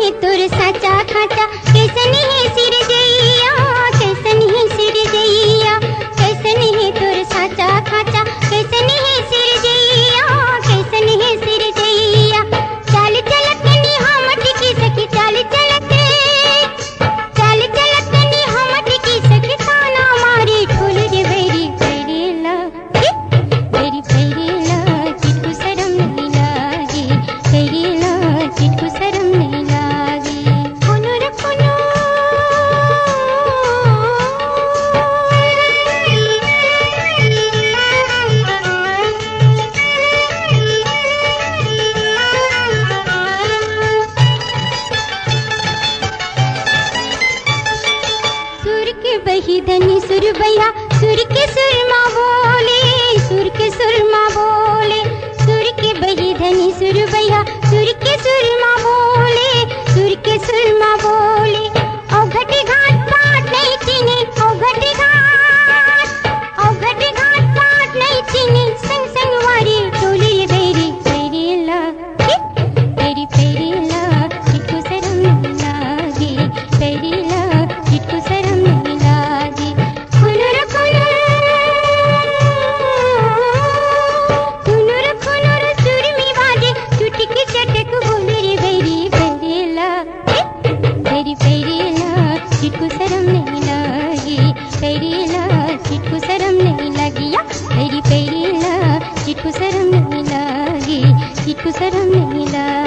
है तोर साचा खाचा, कैसन है सिर जइया, कैसन है सिर जइया, कैसन है तोर साचा खाचा, कैसन है सिर जइया, कैसन है सिर जइया। चाल चलत नी हम टिकी सखी, चाल चलत नी हम टिकी सखी, ताना मारी ठोल रे बैरी बैरेला, बैरी बैरेला, चिटकू शरम नहीं लागी, बैरेला चिटकू शरम नहीं लागी। कुनुर कुनु सुर के बही धनी सुर भैया, सुर के सुरमा बोले, सुर के सुरमा बोले, सुर के बही धनी सुर भैया, सुर के सुरमा बोले, सुर के सुरमा बोले। ओ घटी घाट पाट नहीं चीनी, ओ घटी घाट पाट नहीं चीनी, संग संग वारी टोली बैरी बैरेला, बैरी बैरेला, चिटकू शरम नहीं लागी, बैरेला चिटकू शरम नहीं लागी। कुनुर कुनुर सुरमी बाजे, चुटकी चटक बोले रे बैरी बैरेला, बैरी बैरेला, चिटकू शरम नहीं लागी, बैरेला चिटकू शरम नहीं लागी, या बैरी बैरेला, चिटकू शरम नहीं लागी, चिटकू शरम नहीं लागी।